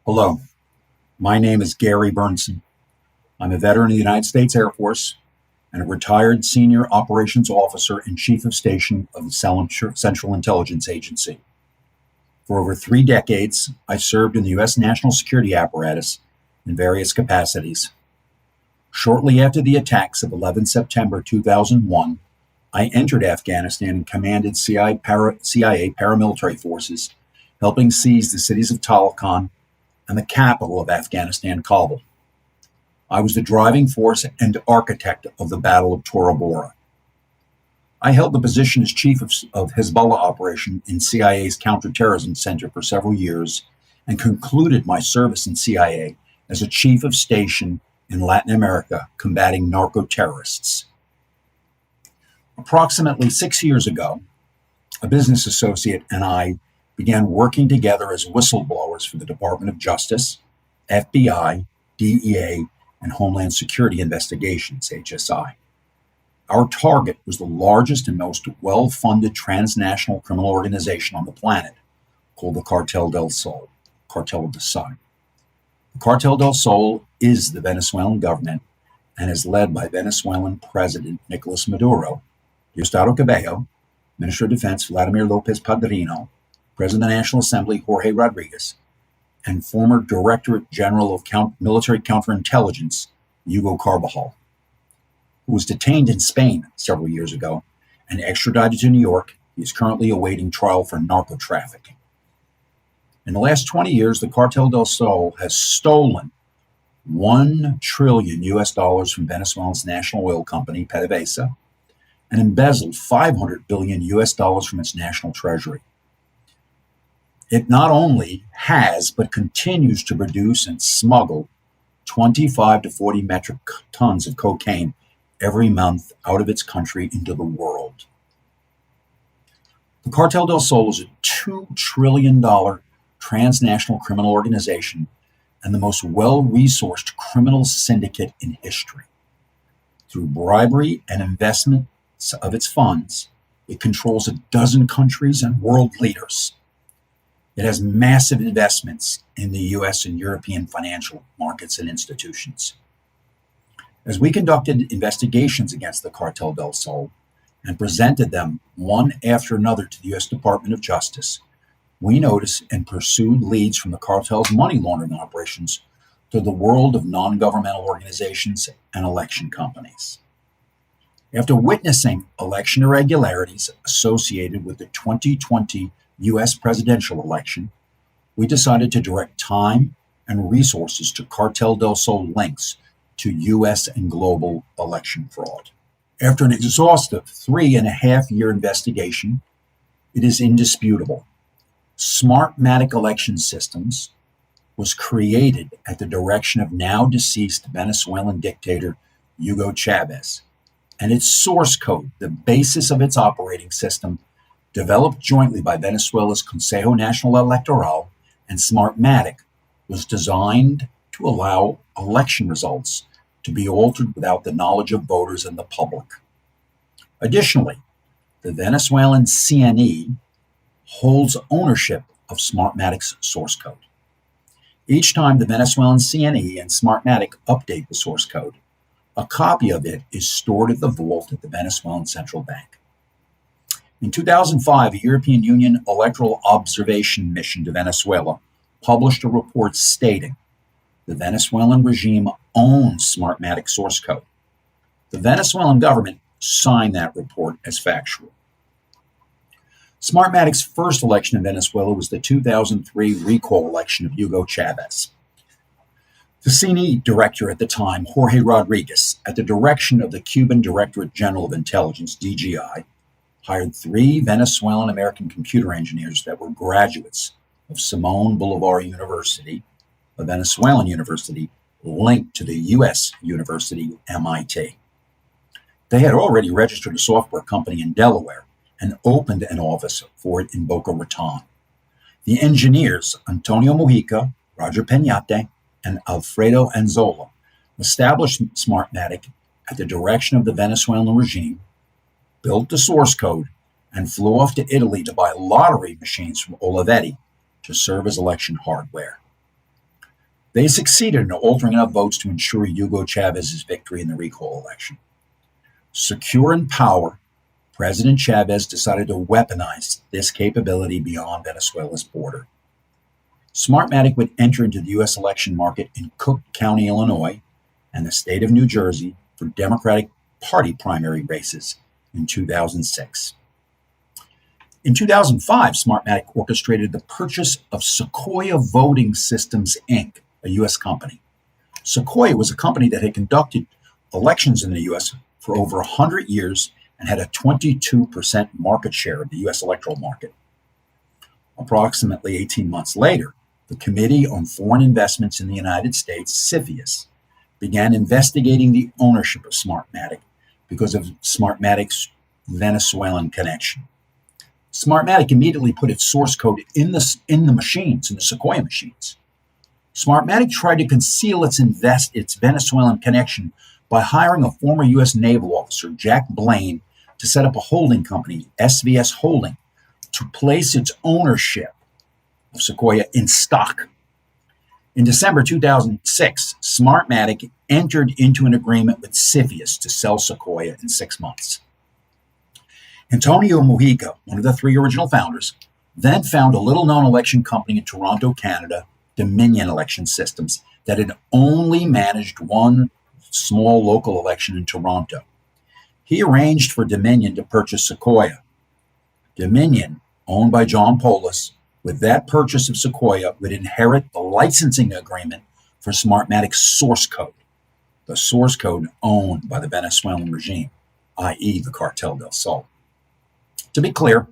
Hello, my name is Gary Berntsen. I'm a veteran of the United States Air Force and a retired senior operations officer and chief of station of the Central Intelligence Agency. For over 3 decades, I served in the U.S. national security apparatus in various capacities. Shortly after the attacks of 11 September 2001, I entered Afghanistan and commanded CIA paramilitary forces, helping seize the cities of Taloqan and the capital of Afghanistan, Kabul. I was the driving force and architect of the Battle of Tora Bora. I held the position as chief of Hezbollah operation in CIA's counterterrorism center for several years and concluded my service in CIA as a chief of station in Latin America combating narco-terrorists. Approximately 6 years ago, a business associate and I began working together as whistleblowers for the Department of Justice, FBI, DEA, and Homeland Security Investigations, HSI. Our target was the largest and most well-funded transnational criminal organization on the planet, called the Cartel del Sol, Cartel of the Sun. The Cartel del Sol is the Venezuelan government and is led by Venezuelan President Nicolas Maduro, Diosdado Cabello, Minister of Defense Vladimir Lopez Padrino, President of the National Assembly Jorge Rodriguez, and former Directorate General of Military Counterintelligence Hugo Carbajal, who was detained in Spain several years ago and extradited to New York. He is currently awaiting trial for narco trafficking. In the last 20 years, the Cartel del Sol has stolen $1 trillion from Venezuela's national oil company, PDVSA, and embezzled $500 billion from its national treasury. It not only has, but continues to produce and smuggle 25 to 40 metric tons of cocaine every month out of its country into the world. The Cartel del Sol is a $2 trillion transnational criminal organization and the most well-resourced criminal syndicate in history. Through bribery and investments of its funds, it controls 12 countries and world leaders. It has massive investments in the U.S. and European financial markets and institutions. As we conducted investigations against the Cartel del Sol and presented them one after another to the U.S. Department of Justice, we noticed and pursued leads from the cartel's money laundering operations to the world of non-governmental organizations and election companies. After witnessing election irregularities associated with the 2020 U.S. presidential election, we decided to direct time and resources to Cartel del Sol links to U.S. and global election fraud. After an exhaustive 3.5-year investigation, it is indisputable. Smartmatic Election Systems was created at the direction of now deceased Venezuelan dictator Hugo Chavez, and its source code, the basis of its operating system, developed jointly by Venezuela's Consejo Nacional Electoral and Smartmatic, was designed to allow election results to be altered without the knowledge of voters and the public. Additionally, the Venezuelan CNE holds ownership of Smartmatic's source code. Each time the Venezuelan CNE and Smartmatic update the source code, a copy of it is stored at the vault at the Venezuelan Central Bank. In 2005, a European Union electoral observation mission to Venezuela published a report stating the Venezuelan regime owns Smartmatic source code. The Venezuelan government signed that report as factual. Smartmatic's first election in Venezuela was the 2003 recall election of Hugo Chavez. The CNE director at the time, Jorge Rodriguez, at the direction of the Cuban Directorate General of Intelligence, DGI, hired 3 Venezuelan American computer engineers that were graduates of Simón Bolívar University, a Venezuelan university linked to the U.S. university MIT. They had already registered a software company in Delaware and opened an office for it in Boca Raton. The engineers, Antonio Mujica, Roger Peñate, and Alfredo Anzola, established Smartmatic at the direction of the Venezuelan regime, built the source code, and flew off to Italy to buy lottery machines from Olivetti to serve as election hardware. They succeeded in altering enough votes to ensure Hugo Chavez's victory in the recall election. Secure in power, President Chavez decided to weaponize this capability beyond Venezuela's border. Smartmatic would enter into the U.S. election market in Cook County, Illinois, and the state of New Jersey for Democratic Party primary races in 2006. In 2005, Smartmatic orchestrated the purchase of Sequoia Voting Systems, Inc., a U.S. company. Sequoia was a company that had conducted elections in the U.S. for over 100 years and had a 22% market share of the U.S. electoral market. Approximately 18 months later, the Committee on Foreign Investments in the United States, CFIUS, began investigating the ownership of Smartmatic because of Smartmatic's Venezuelan connection. Smartmatic immediately put its source code in the Sequoia machines. Smartmatic tried to conceal its Venezuelan connection by hiring a former U.S. naval officer, Jack Blaine, to set up a holding company, SVS Holding, to place its ownership of Sequoia in stock. In December 2006, Smartmatic entered into an agreement with CFIUS to sell Sequoia in 6 months. Antonio Mujica, one of the 3 original founders, then found a little-known election company in Toronto, Canada, Dominion Election Systems, that had only managed one small local election in Toronto. He arranged for Dominion to purchase Sequoia. Dominion, owned by John Polis, with that purchase of Sequoia, would inherit the licensing agreement for Smartmatic's source code, the source code owned by the Venezuelan regime, i.e. the Cartel del Sol. To be clear,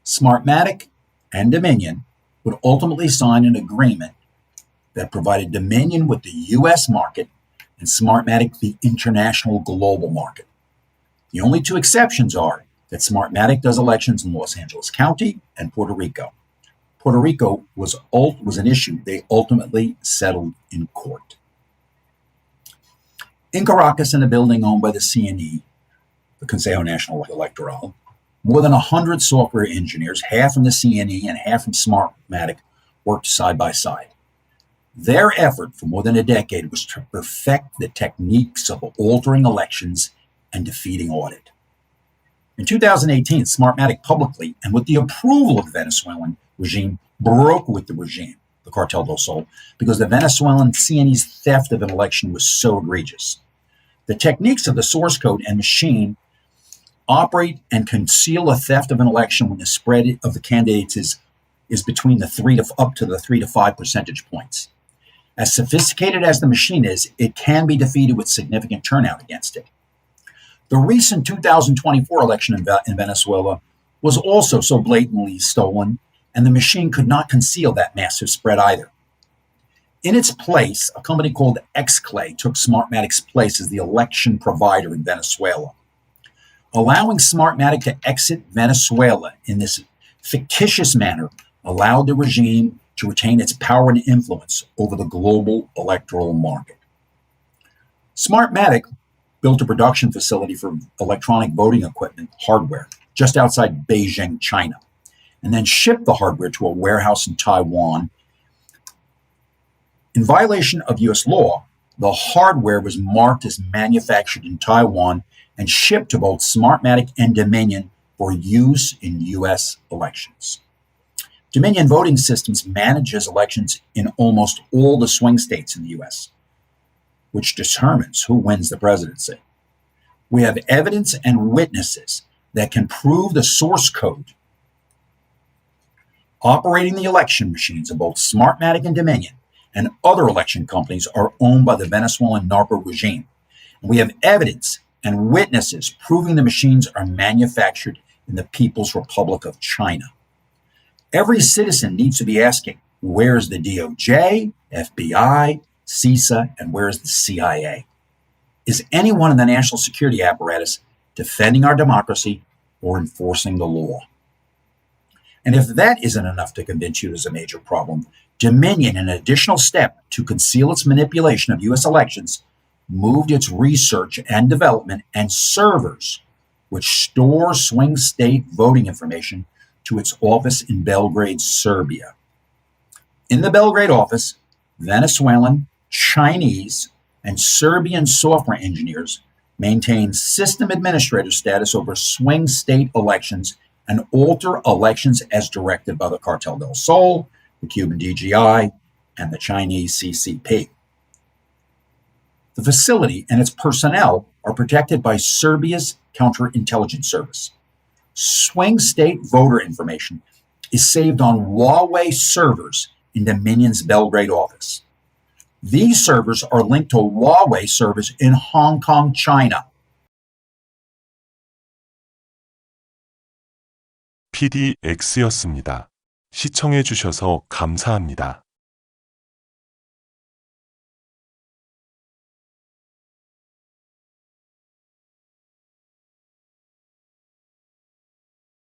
Smartmatic and Dominion would ultimately sign an agreement that provided Dominion with the U.S. market and Smartmatic the international global market. The only 2 exceptions are that Smartmatic does elections in Los Angeles County and Puerto Rico. Puerto Rico was an issue they ultimately settled in court. In Caracas, in a building owned by the CNE, the Consejo Nacional Electoral, more than 100 software engineers, half from the CNE and half from Smartmatic, worked side by side. Their effort for more than a decade was to perfect the techniques of altering elections and defeating audit. In 2018, Smartmatic publicly, and with the approval of the Venezuelan regime, broke with the regime, the Cartel del Sol, because the Venezuelan CNE's theft of an election was so egregious. The techniques of the source code and machine operate and conceal a theft of an election when the spread of the candidates is between the 3 to 5 percentage points. As sophisticated as the machine is, it can be defeated with significant turnout against it. The recent 2024 election in Venezuela was also so blatantly stolen, and the machine could not conceal that massive spread either. In its place, a company called XClay took Smartmatic's place as the election provider in Venezuela. Allowing Smartmatic to exit Venezuela in this fictitious manner allowed the regime to retain its power and influence over the global electoral market. Smartmatic built a production facility for electronic voting equipment hardware just outside Beijing, China, and then shipped the hardware to a warehouse in Taiwan. In violation of U.S. law, the hardware was marked as manufactured in Taiwan and shipped to both Smartmatic and Dominion for use in U.S. elections. Dominion Voting Systems manages elections in almost all the swing states in the U.S., which determines who wins the presidency. We have evidence and witnesses that can prove the source code operating the election machines of both Smartmatic and Dominion and other election companies are owned by the Venezuelan narco regime. And we have evidence and witnesses proving the machines are manufactured in the People's Republic of China. Every citizen needs to be asking, where's the DOJ, FBI, CISA, and where's the CIA? Is anyone in the national security apparatus defending our democracy or enforcing the law? And if that isn't enough to convince you there's a major problem, Dominion, in an additional step to conceal its manipulation of U.S. elections, moved its research and development and servers, which store swing state voting information, to its office in Belgrade, Serbia. In the Belgrade office, Venezuelan, Chinese, and Serbian software engineers maintain system administrator status over swing state elections and alter elections as directed by the Cartel del Sol, the Cuban DGI, and the Chinese CCP. The facility and its personnel are protected by Serbia's counterintelligence service. Swing state voter information is saved on Huawei servers in Dominion's Belgrade office. These servers are linked to Huawei servers in Hong Kong, China. PDX였습니다. 시청해 주셔서 감사합니다.